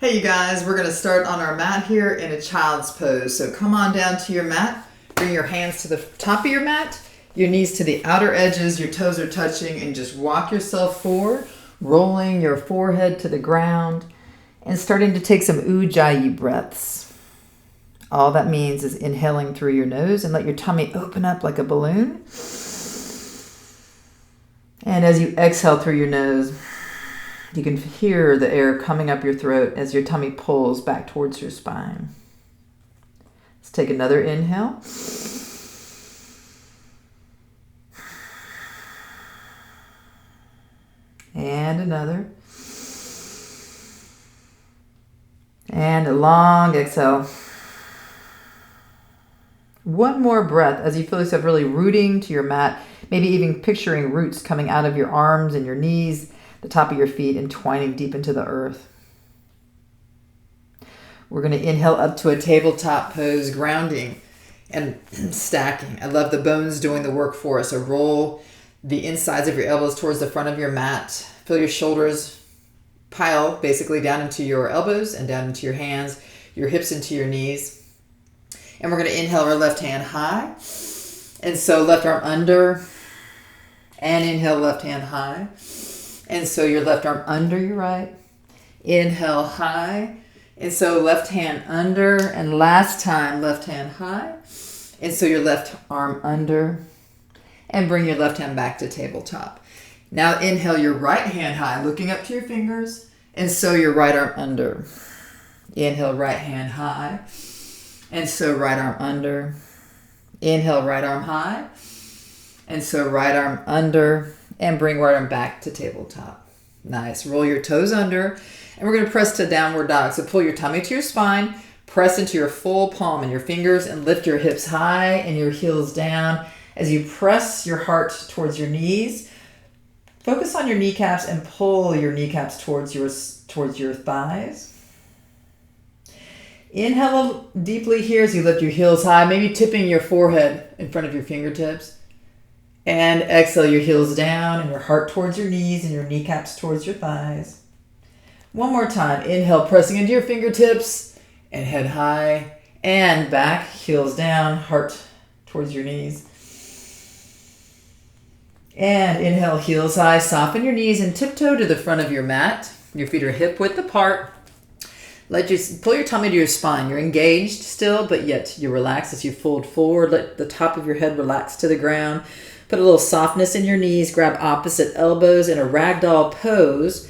Hey you guys, we're going to start on our mat here in a child's pose. So come on down to your mat, bring your hands to the top of your mat, your knees to the outer edges, your toes are touching, and just walk yourself forward, rolling your forehead to the ground and starting to take some ujjayi breaths. All that means is inhaling through your nose and let your tummy open up like a balloon. And as you exhale through your nose, you can hear the air coming up your throat as your tummy pulls back towards your spine. Let's take another inhale. And another. And a long exhale. One more breath as you feel yourself really rooting to your mat, maybe even picturing roots coming out of your arms and your knees, the top of your feet, and twining deep into the earth. We're going to inhale up to a tabletop pose, grounding and stacking. I love the bones doing the work for us. So roll the insides of your elbows towards the front of your mat. Feel your shoulders pile basically down into your elbows and down into your hands, your hips into your knees. And we're going to inhale our left hand high. And so left arm under. And inhale left hand high. And so your left arm under your right. Inhale high. And so left hand under. And last time, left hand high. And so your left arm under. And bring your left hand back to tabletop. Now inhale your right hand high, looking up to your fingers. And so your right arm under. Inhale right hand high. And so right arm under. Inhale right arm high. And so right arm under. And bring right arm back to tabletop. Nice. Roll your toes under. And we're going to press to downward dog. So pull your tummy to your spine. Press into your full palm and your fingers. And lift your hips high and your heels down. As you press your heart towards your knees. Focus on your kneecaps and pull your kneecaps towards your thighs. Inhale deeply here as you lift your heels high, maybe tipping your forehead in front of your fingertips. And exhale your heels down and your heart towards your knees and your kneecaps towards your thighs. One more time. Inhale, pressing into your fingertips and head high and back, heels down, heart towards your knees. And inhale, heels high, soften your knees and tiptoe to the front of your mat. Your feet are hip width apart. Pull your tummy to your spine. You're engaged still, but yet you relax as you fold forward. Let the top of your head relax to the ground. Put a little softness in your knees. Grab opposite elbows in a ragdoll pose.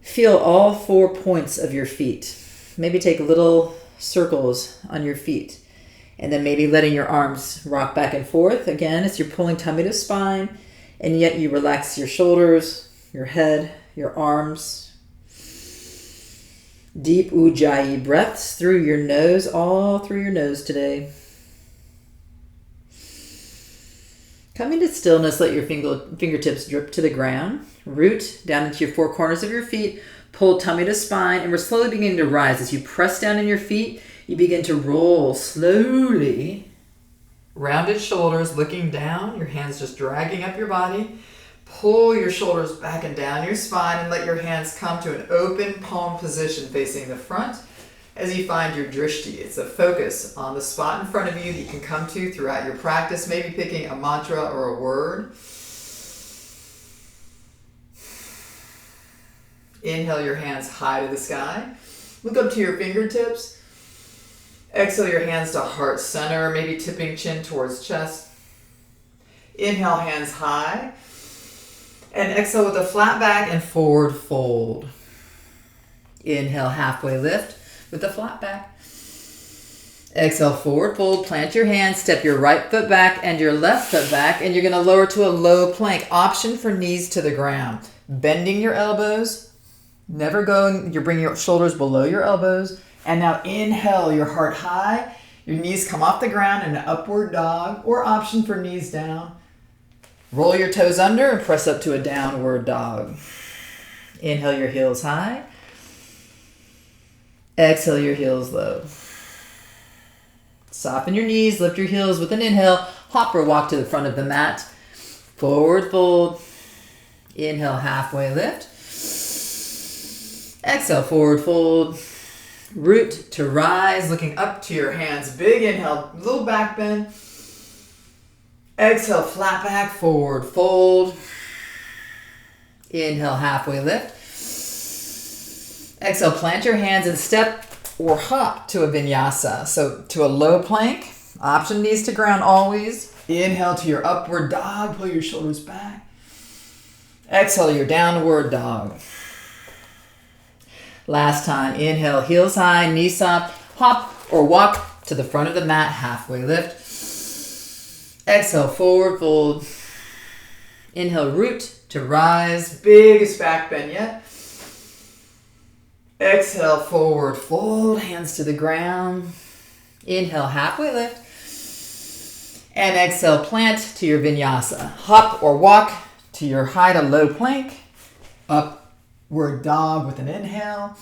Feel all 4 points of your feet. Maybe take little circles on your feet. And then maybe letting your arms rock back and forth. Again, as you're pulling tummy to spine. And yet you relax your shoulders, your head, your arms. Deep ujjayi breaths through your nose, all through your nose today. Coming to stillness, let your fingertips drip to the ground. Root down into your four corners of your feet. Pull tummy to spine, and we're slowly beginning to rise. As you press down in your feet, you begin to roll slowly. Rounded shoulders, looking down, your hands just dragging up your body. Pull your shoulders back and down your spine and let your hands come to an open palm position facing the front as you find your drishti. It's a focus on the spot in front of you that you can come to throughout your practice, maybe picking a mantra or a word. Inhale your hands high to the sky. Look up to your fingertips. Exhale your hands to heart center, maybe tipping chin towards chest. Inhale, hands high. And exhale with a flat back and forward fold. Inhale, halfway lift with a flat back. Exhale, forward fold. Plant your hands, step your right foot back and your left foot back. And you're going to lower to a low plank. Option for knees to the ground. Bending your elbows. Never going. You bring your shoulders below your elbows. And now inhale, your heart high. Your knees come off the ground in an upward dog, or option for knees down. Roll your toes under and press up to a downward dog. Inhale your heels high. Exhale your heels low. Soften your knees, lift your heels with an inhale. Hop or walk to the front of the mat. Forward fold. Inhale, halfway lift. Exhale, forward fold. Root to rise, looking up to your hands. Big inhale, little back bend. Exhale, flat back, forward fold. Inhale, halfway lift. Exhale, plant your hands and step or hop to a vinyasa. So to a low plank, option knees to ground always. Inhale to your upward dog, pull your shoulders back. Exhale, your downward dog. Last time, inhale, heels high, knees soft, hop or walk to the front of the mat, halfway lift. Exhale, forward fold. Inhale, root to rise, biggest back bend yet. Exhale, forward fold, hands to the ground. Inhale, halfway lift. And exhale, plant to your vinyasa. Hop or walk to your high to low plank. Upward dog with an inhale.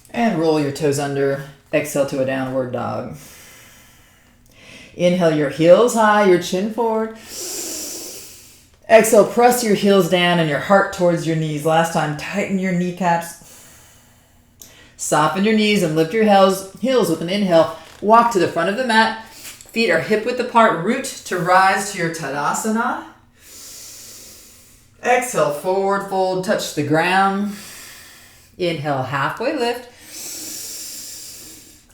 And roll your toes under. Exhale to a downward dog. Inhale, your heels high, your chin forward. Exhale, press your heels down and your heart towards your knees. Last time, tighten your kneecaps. Soften your knees and lift your heels with an inhale. Walk to the front of the mat. Feet are hip width apart. Root to rise to your Tadasana. Exhale, forward fold, touch the ground. Inhale, halfway lift.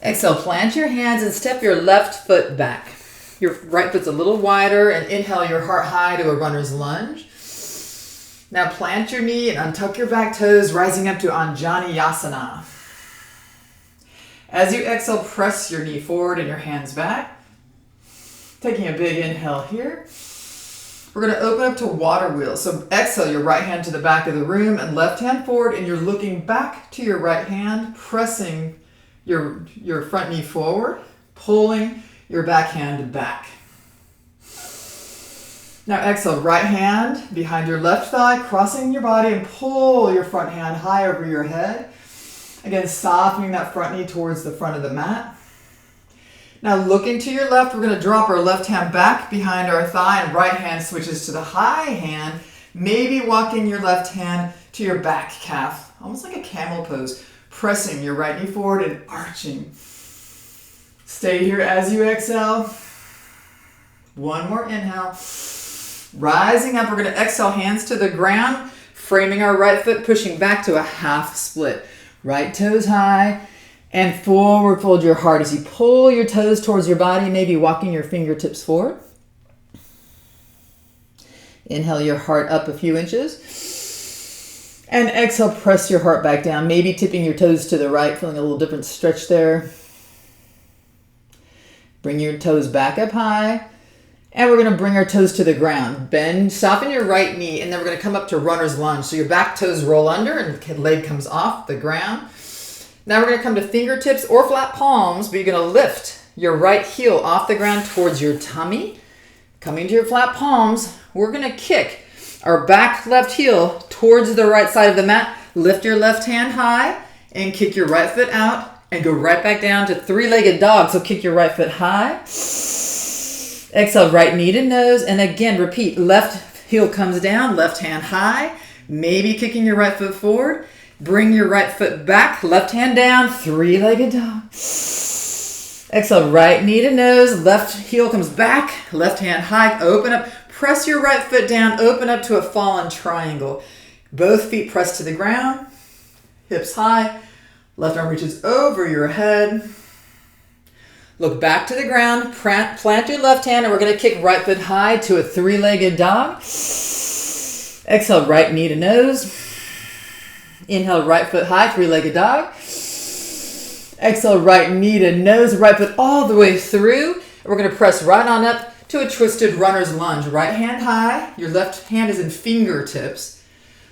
Exhale, plant your hands and step your left foot back. Your right foot's a little wider, and inhale your heart high to a runner's lunge. Now plant your knee and untuck your back toes, rising up to Anjaneyasana. As you exhale, press your knee forward and your hands back. Taking a big inhale here. We're going to open up to water wheel. So exhale your right hand to the back of the room and left hand forward, and you're looking back to your right hand, pressing your front knee forward, pulling your back hand back. Now exhale, right hand behind your left thigh, crossing your body, and pull your front hand high over your head. Again, softening that front knee towards the front of the mat. Now looking to your left, we're going to drop our left hand back behind our thigh, and right hand switches to the high hand, maybe walking your left hand to your back calf, almost like a camel pose, pressing your right knee forward and arching. Stay here as you exhale. One more inhale. Rising up, we're going to exhale, hands to the ground, framing our right foot, pushing back to a half split. Right toes high, and forward fold your heart as you pull your toes towards your body, maybe walking your fingertips forward. Inhale your heart up a few inches. And exhale, press your heart back down, maybe tipping your toes to the right, feeling a little different stretch there. Bring your toes back up high. And we're going to bring our toes to the ground. Bend, soften your right knee, and then we're going to come up to runner's lunge. So your back toes roll under and the leg comes off the ground. Now we're going to come to fingertips or flat palms, but you're going to lift your right heel off the ground towards your tummy. Coming to your flat palms, we're going to kick our back left heel towards the right side of the mat. Lift your left hand high and kick your right foot out and go right back down to three-legged dog. So kick your right foot high. Exhale, right knee to nose, and again, repeat. Left heel comes down, left hand high, maybe kicking your right foot forward. Bring your right foot back, left hand down, three-legged dog. Exhale, right knee to nose, left heel comes back, left hand high, open up. Press your right foot down, open up to a fallen triangle. Both feet press to the ground, hips high, left arm reaches over your head. Look back to the ground, plant your left hand, and we're going to kick right foot high to a three-legged dog. Exhale, right knee to nose. Inhale, right foot high, three-legged dog. Exhale, right knee to nose, right foot all the way through. We're going to press right on up to a twisted runner's lunge. Right hand high, your left hand is in fingertips.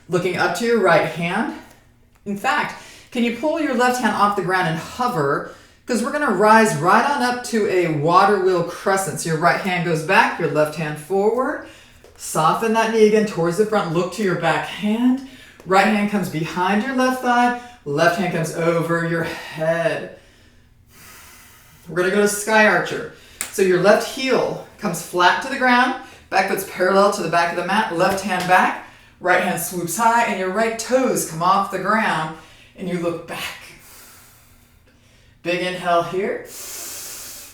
Looking up to your right hand. In fact, can you pull your left hand off the ground and hover? Because we're going to rise right on up to a water wheel crescent. So your right hand goes back, your left hand forward. Soften that knee again towards the front. Look to your back hand. Right hand comes behind your left thigh. Left hand comes over your head. We're going to go to Sky Archer. So your left heel comes flat to the ground. Back foot's parallel to the back of the mat. Left hand back. Right hand swoops high, and your right toes come off the ground, and you look back. Big inhale here.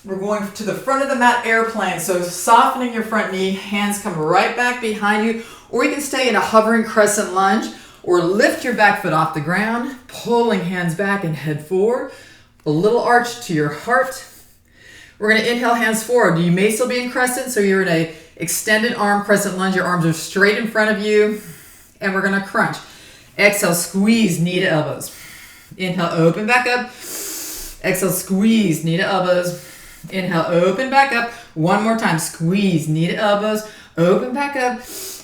We're going to the front of the mat, airplane. So softening your front knee, hands come right back behind you, or you can stay in a hovering crescent lunge, or lift your back foot off the ground, pulling hands back and head forward. A little arch to your heart. We're going to inhale, hands forward. You may still be in crescent, so you're in a extended arm crescent lunge. Your arms are straight in front of you, and we're going to crunch. Exhale, squeeze knee to elbows. Inhale, open back up. Exhale, squeeze knee to elbows. Inhale, open back up. One more time, squeeze knee to elbows. Open back up.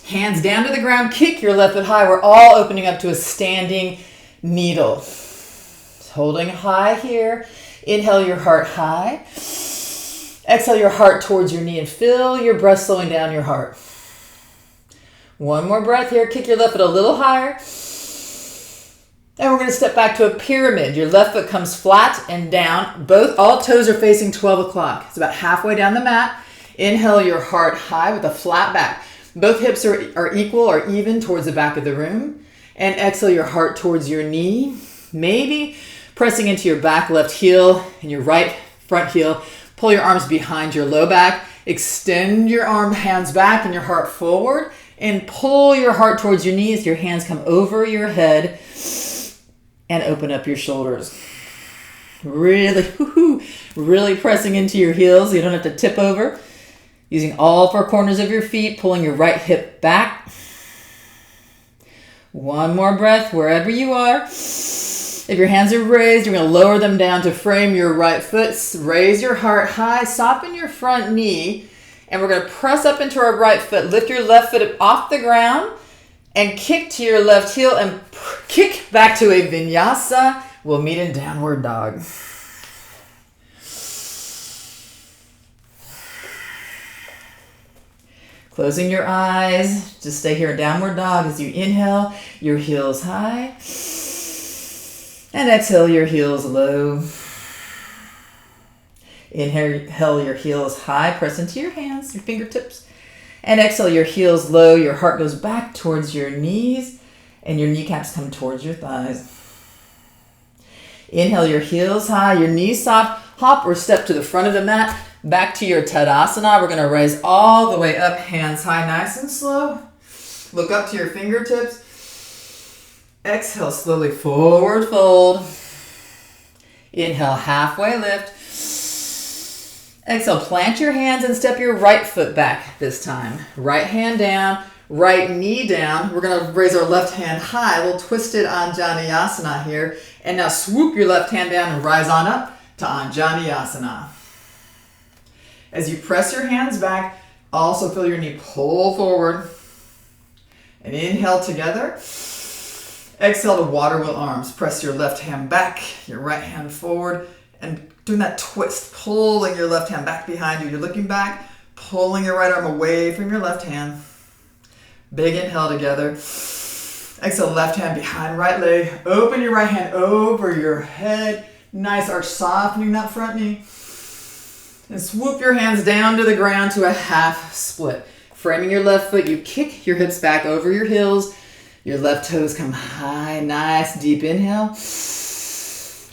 Hands down to the ground. Kick your left foot high. We're all opening up to a standing needle. Holding high here. Inhale your heart high. Exhale your heart towards your knee and feel your breath slowing down your heart. One more breath here. Kick your left foot a little higher. And we're going to step back to a pyramid. Your left foot comes flat and down. All toes are facing 12 o'clock. It's about halfway down the mat. Inhale your heart high with a flat back. Both hips are equal or even towards the back of the room. And exhale your heart towards your knee. Maybe pressing into your back left heel and your right front heel. Pull your arms behind your low back. Extend your hands back and your heart forward. And pull your heart towards your knees. Your hands come over your head. And open up your shoulders. Really pressing into your heels. You don't have to tip over. Using all four corners of your feet, pulling your right hip back. One more breath wherever you are. If your hands are raised, you're going to lower them down to frame your right foot. Raise your heart high. Soften your front knee. And we're going to press up into our right foot. Lift your left foot off the ground. And kick to your left heel and kick back to a vinyasa. We'll meet in downward dog. Closing your eyes. Just stay here in downward dog as you inhale, your heels high. And exhale, your heels low. Inhale, your heels high. Press into your hands, your fingertips. And exhale, your heels low, your heart goes back towards your knees, and your kneecaps come towards your thighs. Inhale, your heels high, your knees soft, hop or step to the front of the mat, back to your Tadasana. We're going to raise all the way up, hands high, nice and slow. Look up to your fingertips. Exhale, slowly forward fold. Inhale, halfway lift. Exhale, plant your hands and step your right foot back this time. Right hand down, right knee down. We're going to raise our left hand high, a little twisted Anjaneyasana here. And now swoop your left hand down and rise on up to Anjaneyasana. As you press your hands back, also feel your knee pull forward. And inhale together. Exhale to water wheel arms. Press your left hand back, your right hand forward, and doing that twist, pulling your left hand back behind you. You're looking back, pulling your right arm away from your left hand. Big inhale together. Exhale, left hand behind right leg. Open your right hand over your head. Nice arch, softening that front knee. And swoop your hands down to the ground to a half split. Framing your left foot, you kick your hips back over your heels. Your left toes come high, nice deep inhale.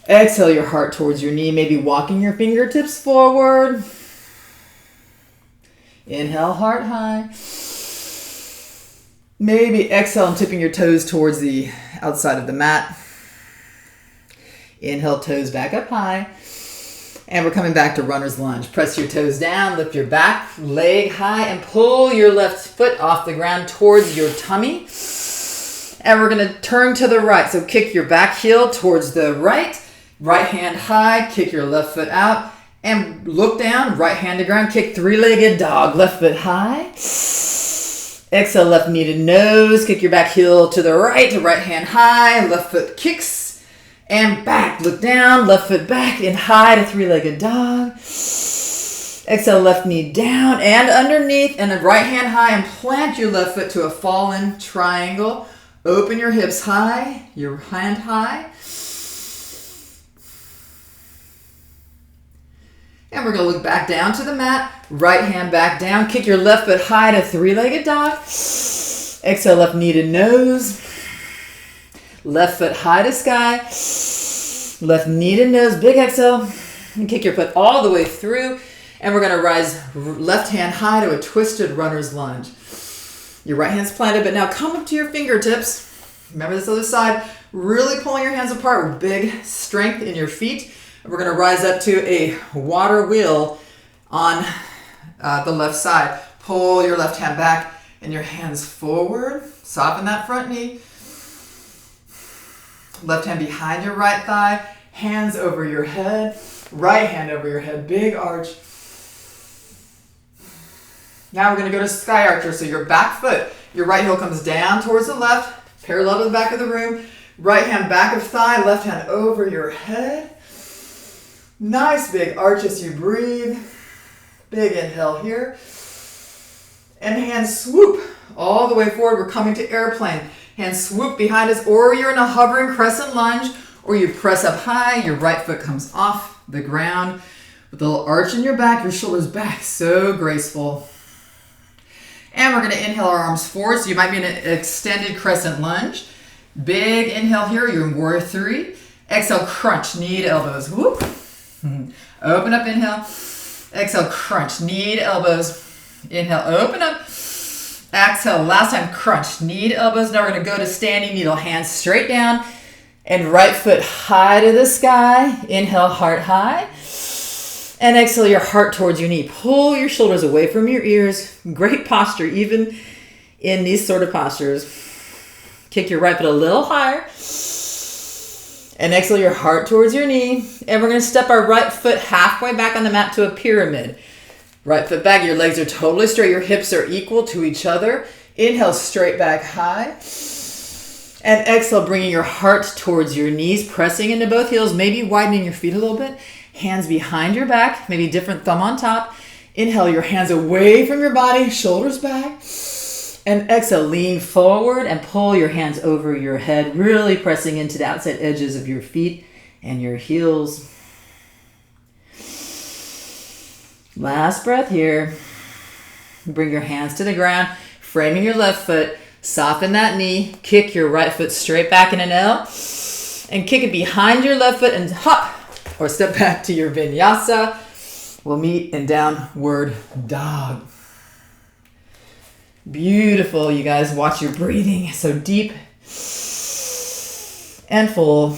Exhale your heart towards your knee, maybe walking your fingertips forward. Inhale, heart high. Maybe exhale and tipping your toes towards the outside of the mat. Inhale, toes back up high. And we're coming back to runner's lunge. Press your toes down, lift your back leg high, and pull your left foot off the ground towards your tummy. And we're going to turn to the right. So kick your back heel towards the right. Right hand high, kick your left foot out, and look down, right hand to ground, kick three-legged dog, left foot high. Exhale, left knee to nose, kick your back heel to the right hand high, left foot kicks, and back, look down, left foot back, and high to three-legged dog. Exhale, left knee down and underneath, and the right hand high, and plant your left foot to a fallen triangle. Open your hips high, your hand high. And we're going to look back down to the mat. Right hand back down. Kick your left foot high to three-legged dog. Exhale, left knee to nose. Left foot high to sky. Left knee to nose, big exhale. And kick your foot all the way through. And we're going to rise left hand high to a twisted runner's lunge. Your right hand's planted, but now come up to your fingertips. Remember this other side. Really pulling your hands apart with big strength in your feet. And we're going to rise up to a water wheel on the left side. Pull your left hand back and your hands forward. Soften that front knee. Left hand behind your right thigh. Hands over your head. Right hand over your head. Big arch. Now we're going to go to sky archer. So your back foot, your right heel comes down towards the left, parallel to the back of the room. Right hand back of thigh, left hand over your head. Nice big arch as you breathe. Big inhale here. And hands swoop all the way forward. We're coming to airplane. Hands swoop behind us, or you're in a hovering crescent lunge, or you press up high. Your right foot comes off the ground with a little arch in your back, your shoulders back. So graceful. And we're going to inhale our arms forward. So you might be in an extended crescent lunge. Big inhale here. You're in warrior three. Exhale, crunch, knee to elbows. Whoop. Open up, inhale. Exhale, crunch, knee to elbows. Inhale, open up. Exhale, last time, crunch, knee to elbows. Now we're going to go to standing needle, hands straight down. And right foot high to the sky. Inhale, heart high. And exhale your heart towards your knee. Pull your shoulders away from your ears. Great posture, even in these sort of postures. Kick your right foot a little higher. And exhale your heart towards your knee. And we're going to step our right foot halfway back on the mat to a pyramid. Right foot back, your legs are totally straight. Your hips are equal to each other. Inhale, straight back high. And exhale, bringing your heart towards your knees, pressing into both heels, maybe widening your feet a little bit. Hands behind your back, maybe different thumb on top. Inhale, your hands away from your body, shoulders back. And exhale, lean forward and pull your hands over your head, really pressing into the outside edges of your feet and your heels. Last breath here. Bring your hands to the ground, framing your left foot. Soften that knee. Kick your right foot straight back in an L. And kick it behind your left foot and hop. Or step back to your vinyasa. We'll meet in downward dog. Beautiful, you guys. Watch your breathing. So deep and full.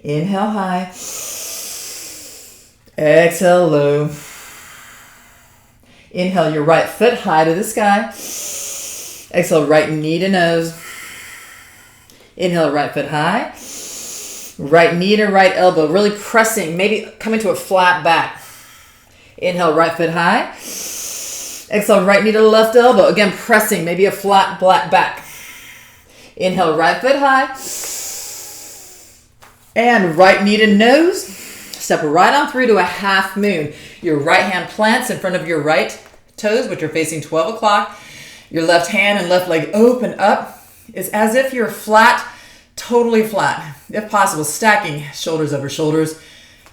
Inhale high. Exhale low. Inhale your right foot high to the sky. Exhale right knee to nose. Inhale right foot high. Right knee to right elbow, really pressing, maybe coming to a flat back. Inhale, right foot high. Exhale, right knee to left elbow. Again, pressing, maybe a flat black back. Inhale, right foot high. And right knee to nose. Step right on through to a half moon. Your right hand plants in front of your right toes, which are facing 12 o'clock. Your left hand and left leg open up. It's as if you're flat, totally flat. If possible, stacking shoulders over shoulders,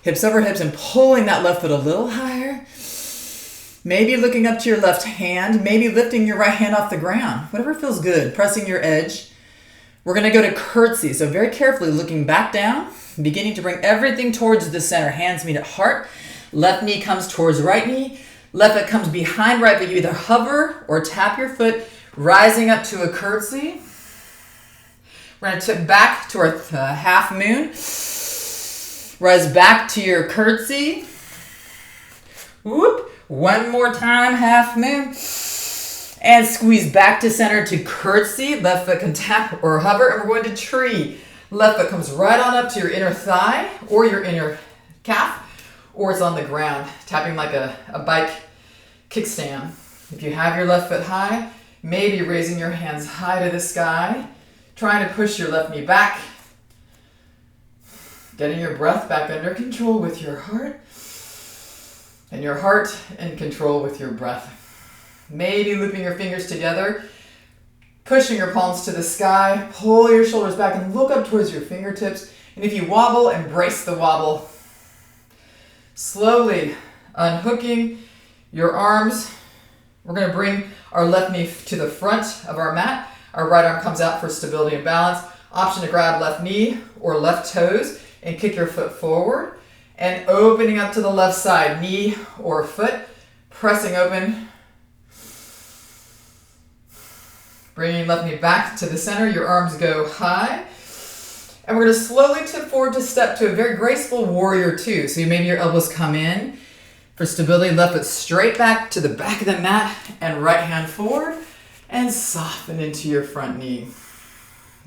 hips over hips, and pulling that left foot a little higher. Maybe looking up to your left hand, maybe lifting your right hand off the ground. Whatever feels good, pressing your edge. We're going to go to curtsy. So very carefully looking back down, beginning to bring everything towards the center. Hands meet at heart. Left knee comes towards right knee. Left foot comes behind right, but you either hover or tap your foot, rising up to a curtsy. We're going to tip back to our half moon. Rise back to your curtsy. Whoop. One more time, half moon. And squeeze back to center to curtsy. Left foot can tap or hover. And we're going to tree. Left foot comes right on up to your inner thigh or your inner calf. Or it's on the ground, tapping like a bike kickstand. If you have your left foot high, maybe raising your hands high to the sky. Trying to push your left knee back. Getting your breath back under control with your heart. And your heart in control with your breath. Maybe looping your fingers together. Pushing your palms to the sky. Pull your shoulders back and look up towards your fingertips. And if you wobble, embrace the wobble. Slowly unhooking your arms. We're going to bring our left knee to the front of our mat. Our right arm comes out for stability and balance. Option to grab left knee or left toes and kick your foot forward. And opening up to the left side, knee or foot, pressing open. Bringing left knee back to the center, your arms go high. And we're going to slowly tip forward to step to a very graceful warrior two. So maybe your elbows come in. For stability, left foot straight back to the back of the mat and right hand forward and soften into your front knee.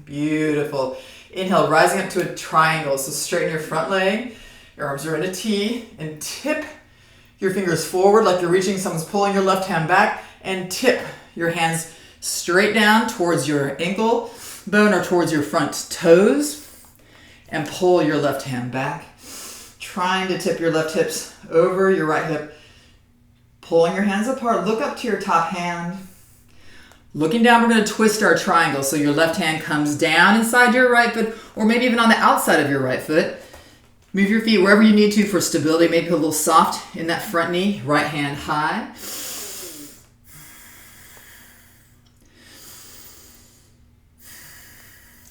Beautiful. Inhale, rising up to a triangle. So straighten your front leg. Your arms are in a T and tip your fingers forward like you're reaching. Someone's pulling your left hand back and tip your hands straight down towards your ankle bone or towards your front toes and pull your left hand back. Trying to tip your left hips over your right hip. Pulling your hands apart. Look up to your top hand. Looking down, we're going to twist our triangle. So your left hand comes down inside your right foot or maybe even on the outside of your right foot. Move your feet wherever you need to for stability. Maybe a little soft in that front knee. Right hand high.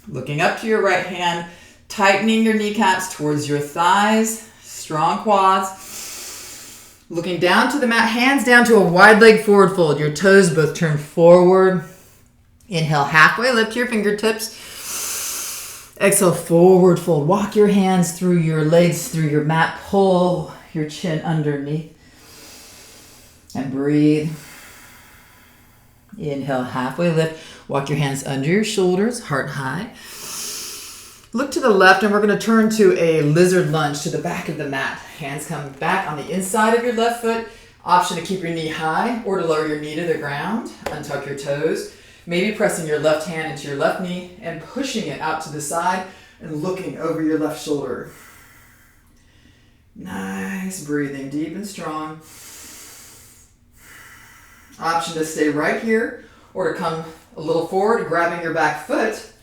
Looking up to your right hand. Tightening your kneecaps towards your thighs. Strong quads. Looking down to the mat. Hands down to a wide leg forward fold. Your toes both turn forward. Inhale, halfway lift your fingertips. Exhale, forward fold. Walk your hands through your legs, through your mat. Pull your chin underneath. And breathe. Inhale, halfway lift. Walk your hands under your shoulders, heart high. Look to the left and we're going to turn to a lizard lunge to the back of the mat. Hands come back on the inside of your left foot. Option to keep your knee high or to lower your knee to the ground. Untuck your toes. Maybe pressing your left hand into your left knee and pushing it out to the side and looking over your left shoulder. Nice breathing, deep and strong. Option to stay right here or to come a little forward, grabbing your back foot.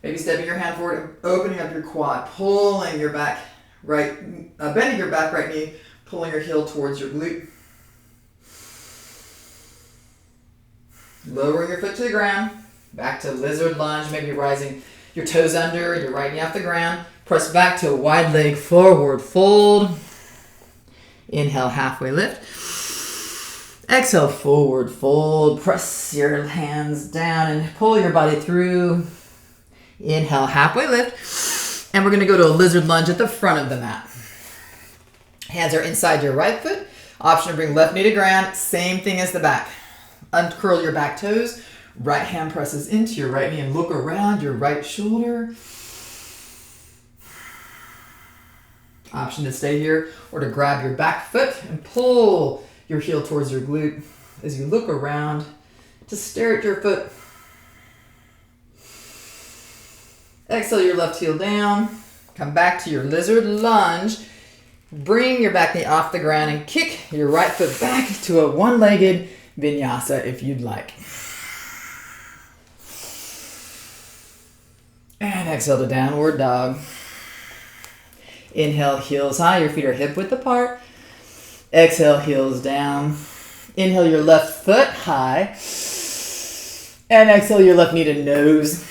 Maybe stepping your hand forward and opening up your quad, pulling your back right, bending your back right knee, pulling your heel towards your glute. Lowering your foot to the ground, back to lizard lunge, maybe rising your toes under, your right knee off the ground. Press back to a wide leg forward fold. Inhale, halfway lift. Exhale, forward fold. Press your hands down and pull your body through. Inhale, halfway lift. And we're going to go to a lizard lunge at the front of the mat. Hands are inside your right foot. Option to bring left knee to ground. Same thing as the back. Uncurl your back toes. Right hand presses into your right knee and look around your right shoulder. Option to stay here or to grab your back foot and pull your heel towards your glute as you look around to stare at your foot. Exhale your left heel down. Come back to your lizard lunge. Bring your back knee off the ground and kick your right foot back to a one-legged vinyasa if you'd like. And exhale to downward dog. Inhale, heels high. Your feet are hip width apart. Exhale, heels down. Inhale your left foot high. And exhale your left knee to nose.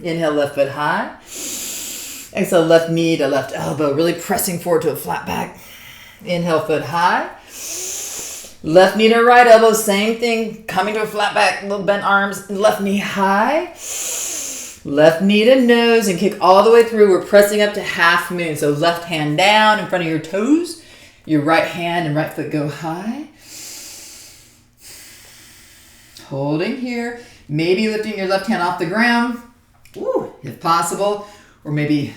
Inhale, left foot high. Exhale, left knee to left elbow, really pressing forward to a flat back. Inhale, foot high. Left knee to right elbow, same thing, coming to a flat back, little bent arms, left knee high. Left knee to nose and kick all the way through. We're pressing up to half moon. So left hand down in front of your toes. Your right hand and right foot go high. Holding here. Maybe lifting your left hand off the ground. Woo, if possible. Or maybe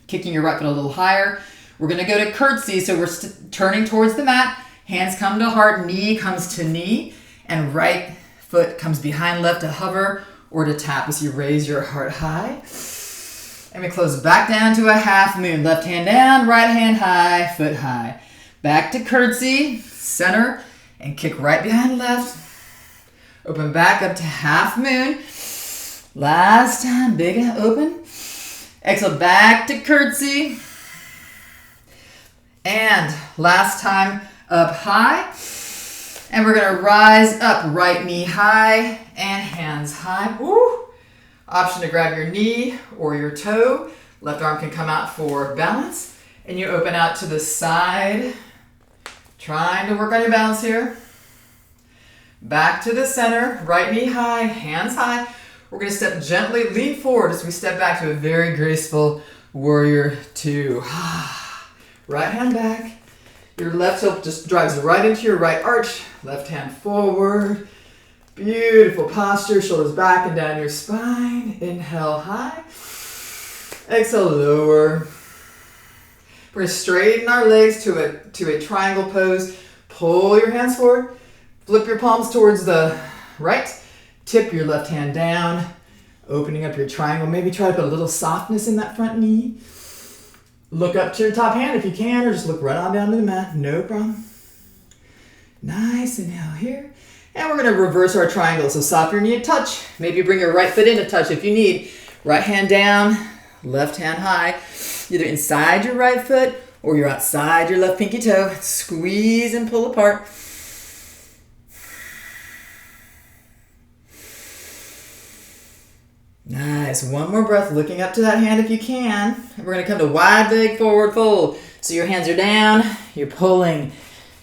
kicking your right foot a little higher. We're going to go to curtsy. So we're turning towards the mat. Hands come to heart. Knee comes to knee. And right foot comes behind left to hover or to tap as you raise your heart high. And we close back down to a half moon. Left hand down, right hand high, foot high. Back to curtsy, center, and kick right behind left. Open back up to half moon. Last time, big open. Exhale, back to curtsy. And last time, up high. And we're going to rise up, right knee high and hands high. Woo! Option to grab your knee or your toe. Left arm can come out for balance. And you open out to the side. Trying to work on your balance here. Back to the center. Right knee high, hands high. We're going to step gently, lean forward as we step back to a very graceful warrior two. Right hand back. Your left hip just drives right into your right arch. Left hand forward. Beautiful posture. Shoulders back and down your spine. Inhale high. Exhale lower. We're going to straighten our legs to a triangle pose. Pull your hands forward. Flip your palms towards the right. Tip your left hand down. Opening up your triangle. Maybe try to put a little softness in that front knee. Look up to your top hand if you can, or just look right on down to the mat. No problem. Nice. Inhale here. And we're going to reverse our triangle. So stop your knee a touch. Maybe bring your right foot in a touch if you need. Right hand down, left hand high. Either inside your right foot or you're outside your left pinky toe. Squeeze and pull apart. Nice. One more breath, looking up to that hand if you can. And we're going to come to wide leg forward fold. So your hands are down. You're pulling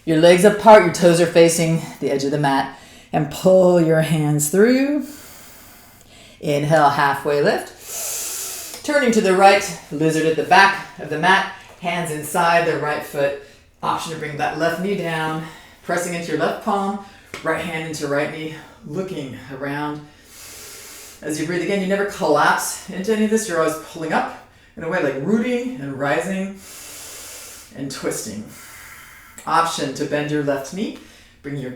your legs apart. Your toes are facing the edge of the mat. And pull your hands through. Inhale, halfway lift. Turning to the right, lizard at the back of the mat. Hands inside the right foot. Option to bring that left knee down. Pressing into your left palm. Right hand into right knee. Looking around. As you breathe again, you never collapse into any of this. You're always pulling up in a way like rooting and rising and twisting. Option to bend your left knee. Bring your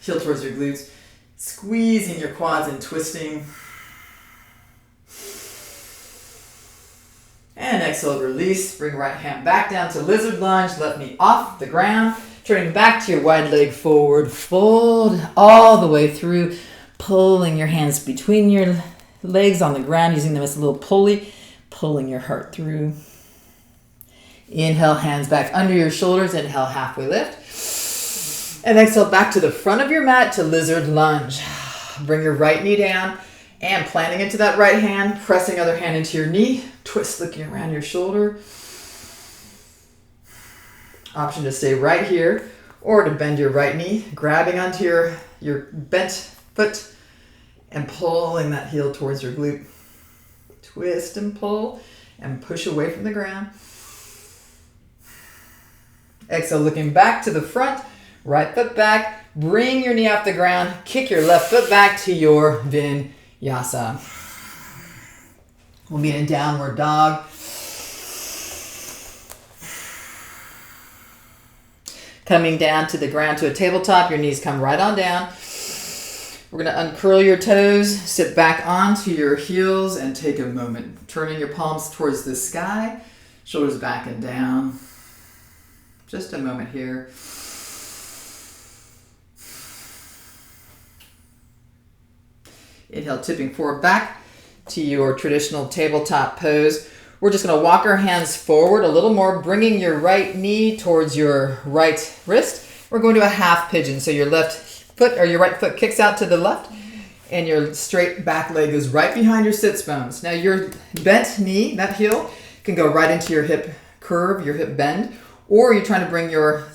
heel towards your glutes. Squeezing your quads and twisting. And exhale, release. Bring right hand back down to lizard lunge. Left knee off the ground. Turning back to your wide leg forward. Fold all the way through. Pulling your hands between your legs on the ground, using them as a little pulley, pulling your heart through. Inhale, hands back under your shoulders. Inhale, halfway lift. And exhale, back to the front of your mat to lizard lunge. Bring your right knee down and planting into that right hand, pressing other hand into your knee. Twist, looking around your shoulder. Option to stay right here or to bend your right knee, grabbing onto your bent foot and pulling that heel towards your glute. Twist and pull and push away from the ground. Exhale, looking back to the front, right foot back. Bring your knee off the ground. Kick your left foot back to your vinyasa. We'll be in downward dog. Coming down to the ground to a tabletop. Your knees come right on down. We're going to uncurl your toes, sit back onto your heels, and take a moment. Turning your palms towards the sky, shoulders back and down. Just a moment here. Inhale, tipping forward back to your traditional tabletop pose. We're just going to walk our hands forward a little more, bringing your right knee towards your right wrist. We're going to a half pigeon, so your left foot or your right foot kicks out to the left and your straight back leg is right behind your sits bones. Now your bent knee, that heel, can go right into your hip curve, your hip bend, or you're trying to bring your,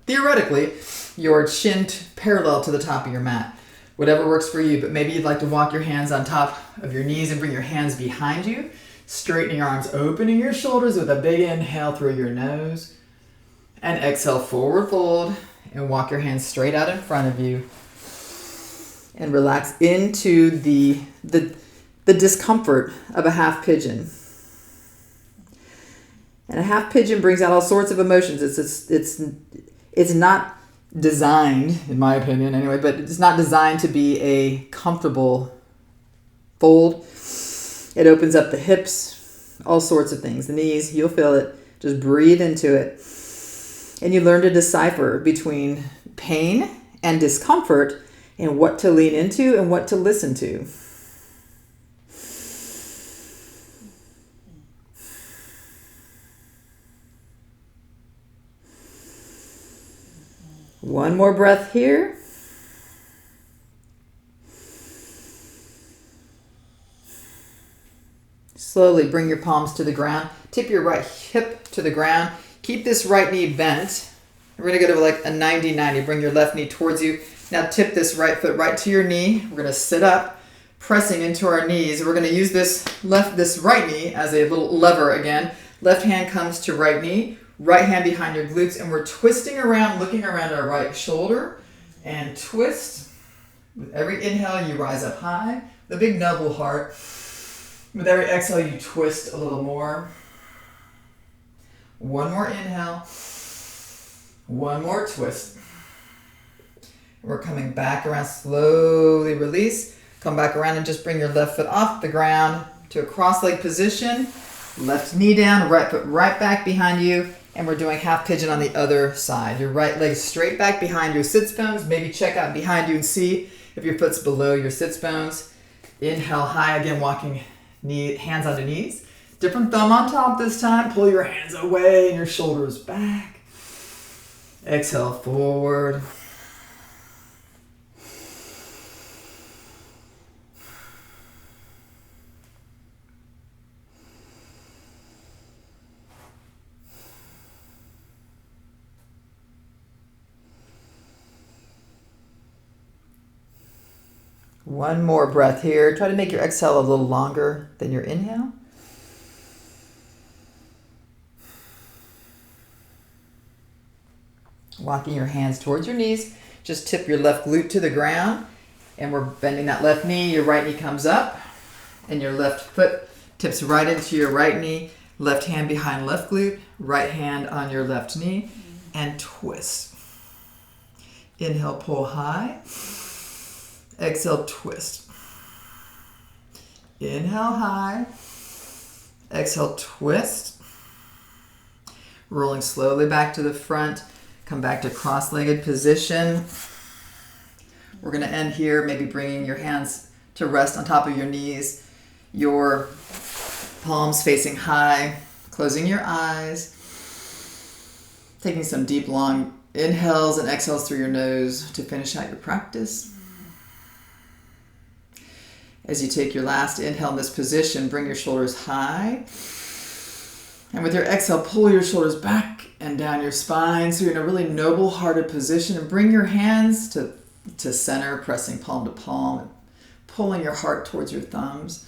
theoretically, your chin parallel to the top of your mat. Whatever works for you, but maybe you'd like to walk your hands on top of your knees and bring your hands behind you, straightening your arms, opening your shoulders with a big inhale through your nose, and exhale, forward fold. And walk your hands straight out in front of you. And relax into the discomfort of a half pigeon. And a half pigeon brings out all sorts of emotions. It's not designed, in my opinion anyway, but it's not designed to be a comfortable fold. It opens up the hips, all sorts of things. The knees, you'll feel it. Just breathe into it. And you learn to decipher between pain and discomfort and what to lean into and what to listen to. One more breath here. Slowly bring your palms to the ground. Tip your right hip to the ground. Keep this right knee bent. We're going to go to like a 90-90. Bring your left knee towards you. Now tip this right foot right to your knee. We're going to sit up, pressing into our knees. We're going to use this right knee as a little lever again. Left hand comes to right knee. Right hand behind your glutes. And we're twisting around, looking around our right shoulder. And twist. With every inhale, you rise up high. The big noble heart. With every exhale, you twist a little more. One more inhale. One more twist. We're coming back around, slowly release. Come back around and just bring your left foot off the ground to a cross-leg position. Left knee down, right foot right back behind you. And we're doing half pigeon on the other side. Your right leg straight back behind your sits bones. Maybe check out behind you and see if your foot's below your sits bones. Inhale high, again walking hands onto knees. Different thumb on top this time. Pull your hands away and your shoulders back. Exhale forward. One more breath here. Try to make your exhale a little longer than your inhale. Walking your hands towards your knees. Just tip your left glute to the ground. And we're bending that left knee. Your right knee comes up. And your left foot tips right into your right knee. Left hand behind left glute. Right hand on your left knee. And twist. Inhale, pull high. Exhale, twist. Inhale, high. Exhale, twist. Rolling slowly back to the front. Come back to cross-legged position. We're going to end here, maybe bringing your hands to rest on top of your knees. Your palms facing high. Closing your eyes. Taking some deep, long inhales and exhales through your nose to finish out your practice. As you take your last inhale in this position, bring your shoulders high. And with your exhale, pull your shoulders back and down your spine so you're in a really noble hearted position. And bring your hands to center, pressing palm to palm, and pulling your heart towards your thumbs.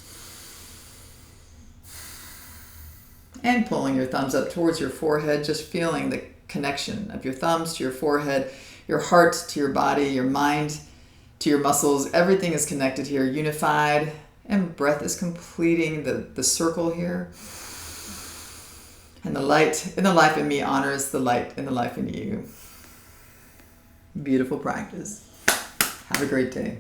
And pulling your thumbs up towards your forehead, just feeling the connection of your thumbs to your forehead, your heart to your body, your mind to your muscles. Everything is connected here, unified, and breath is completing the circle here. And the light in the life in me honors the light in the life in you. Beautiful practice. Have a great day.